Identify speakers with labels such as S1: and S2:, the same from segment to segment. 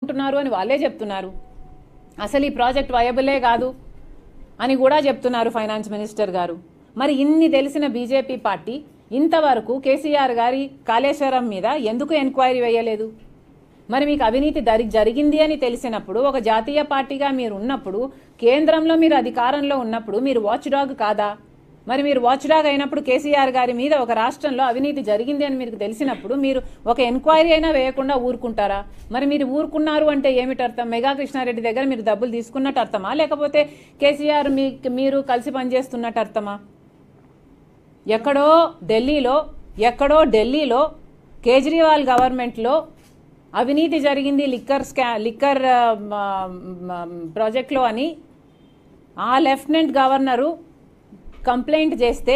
S1: తీసుకుంటున్నారు అని వాళ్ళే చెప్తున్నారు. అసలు ఈ ప్రాజెక్ట్ వయబులే కాదు అని కూడా చెప్తున్నారు ఫైనాన్స్ మినిస్టర్ గారు. మరి ఇన్ని తెలిసిన బీజేపీ పార్టీ ఇంతవరకు కేసీఆర్ గారి కాళేశ్వరం మీద ఎందుకు ఎంక్వైరీ వేయలేదు? మరి మీకు అవినీతి జరిగింది అని తెలిసినప్పుడు, ఒక జాతీయ పార్టీగా మీరు ఉన్నప్పుడు, కేంద్రంలో మీరు అధికారంలో ఉన్నప్పుడు మీరు వాచ్ డాగ్ కాదా? మరి మీరు వాచ్ డాగ్ అయినప్పుడు కేసీఆర్ గారి మీద ఒక రాష్ట్రంలో అవినీతి జరిగింది అని మీకు తెలిసినప్పుడు మీరు ఒక ఎంక్వైరీ అయినా వేయకుండా ఊరుకుంటారా? మరి మీరు ఊరుకున్నారు అంటే ఏమిటి అర్థం? మెగా కృష్ణారెడ్డి దగ్గర మీరు డబ్బులు తీసుకున్నట్టు అర్థమా, లేకపోతే కేసీఆర్ మీరు కలిసి పనిచేస్తున్నట్టు అర్థమా? ఎక్కడో ఢిల్లీలో కేజ్రీవాల్ గవర్నమెంట్లో అవినీతి జరిగింది లిక్కర్ ప్రాజెక్ట్లో అని ఆ లెఫ్టినెంట్ గవర్నరు కంప్లైంట్ చేస్తే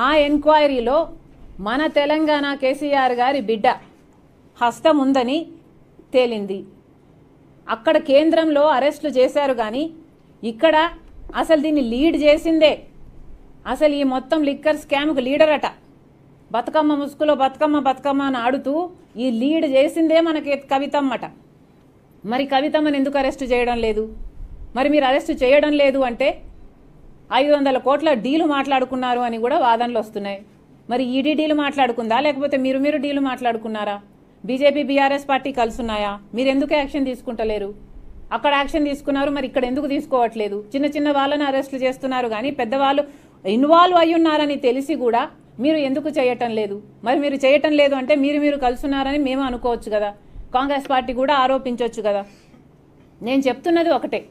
S1: ఆ ఎంక్వైరీలో మన తెలంగాణ కేసీఆర్ గారి బిడ్డ హస్తం ఉందని తేలింది. అక్కడ కేంద్రంలో అరెస్టులు చేశారు, కానీ ఇక్కడ అసలు దీన్ని లీడ్ చేసిందే, అసలు ఈ మొత్తం లిక్కర్ స్కామ్కు లీడర్ అట. బతుకమ్మ ముసుగులో బతుకమ్మ అని ఆడుతూ ఈ లీడ్ చేసిందే మనకి కవితమ్మట. మరి కవితమ్మని ఎందుకు అరెస్టు చేయడం లేదు? మరి మీరు అరెస్టు చేయడం లేదు అంటే 500 కోట్ల డీలు మాట్లాడుకున్నారు అని కూడా వాదనలు వస్తున్నాయి. మరి ఈడీ డీలు మాట్లాడుకుందా, లేకపోతే మీరు డీలు మాట్లాడుకున్నారా? బీజేపీ బీఆర్ఎస్ పార్టీ కలుసున్నాయా? మీరు ఎందుకు యాక్షన్ తీసుకుంటలేరు? అక్కడ యాక్షన్ తీసుకున్నారు, మరి ఇక్కడ ఎందుకు తీసుకోవట్లేదు? చిన్న వాళ్ళని అరెస్టులు చేస్తున్నారు, కానీ పెద్దవాళ్ళు ఇన్వాల్వ్ అయి ఉన్నారని తెలిసి కూడా మీరు ఎందుకు చేయటం లేదు? మరి మీరు చేయటం లేదు అంటే మీరు కలుసున్నారని మేము అనుకోవచ్చు కదా, కాంగ్రెస్ పార్టీ కూడా ఆరోపించవచ్చు కదా. నేను చెప్తున్నది ఒకటే,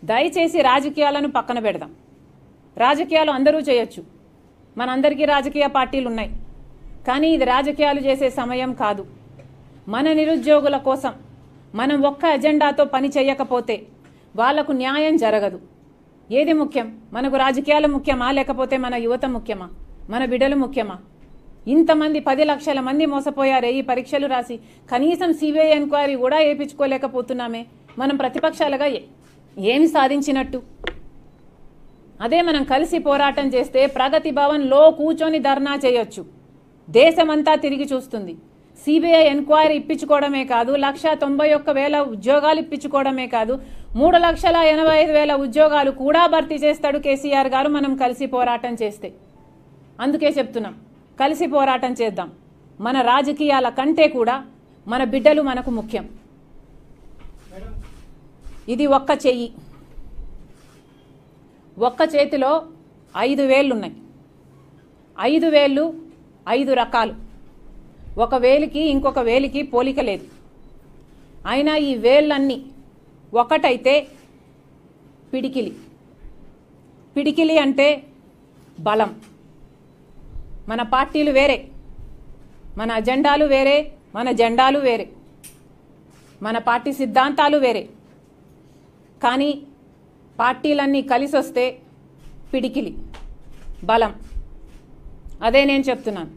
S1: దయచేసి రాజకీయాలను పక్కన పెడదాం. రాజకీయాలు అందరూ చేయొచ్చు, మనందరికీ రాజకీయ పార్టీలు ఉన్నాయి, కానీ ఇది రాజకీయాలు చేసే సమయం కాదు. మన నిరుద్యోగుల కోసం మనం ఒక్క ఎజెండాతో పని చేయకపోతే వాళ్లకు న్యాయం జరగదు. ఏది ముఖ్యం? మనకు రాజకీయాలు ముఖ్యమా, లేకపోతే మన యువత ముఖ్యమా, మన బిడ్డలు ముఖ్యమా? ఇంతమంది 10 లక్షల మంది మోసపోయారే ఈ పరీక్షలు రాసి, కనీసం సిబిఐ ఎంక్వైరీ కూడా వేయించుకోలేకపోతున్నామే. మనం ప్రతిపక్షాలుగా ఏమి సాధించినట్టు? అదే మనం కలిసి పోరాటం చేస్తే ప్రగతి భవన్లో కూర్చొని ధర్నా చేయొచ్చు, దేశమంతా తిరిగి చూస్తుంది. సిబిఐ ఎంక్వైరీ ఇప్పించుకోవడమే కాదు, 191,000 ఉద్యోగాలు ఇప్పించుకోవడమే కాదు, 3,85,000 ఉద్యోగాలు కూడా భర్తీ చేస్తాడు కేసీఆర్ గారు మనం కలిసి పోరాటం చేస్తే. అందుకే చెప్తున్నాం, కలిసి పోరాటం చేద్దాం. మన రాజకీయాల కంటే కూడా మన బిడ్డలు మనకు ముఖ్యం. ఇది ఒక్క చెయ్యి, ఒక్క చేతిలో 5 వేళ్ళు ఉన్నాయి. 5 వేళ్ళు 5 రకాలు, ఒక వేలికి ఇంకొక వేలికి పోలిక లేదు. అయినా ఈ వేళ్ళన్నీ ఒకటైతే పిడికిలి అంటే బలం. మన పార్టీలు వేరే, మన అజెండాలు వేరే, మన జెండాలు వేరే, మన పార్టీ సిద్ధాంతాలు వేరే, కానీ పార్టీలన్నీ కలిసి వస్తే పిడికిలి బలం. అదే నేను చెప్తున్నాను.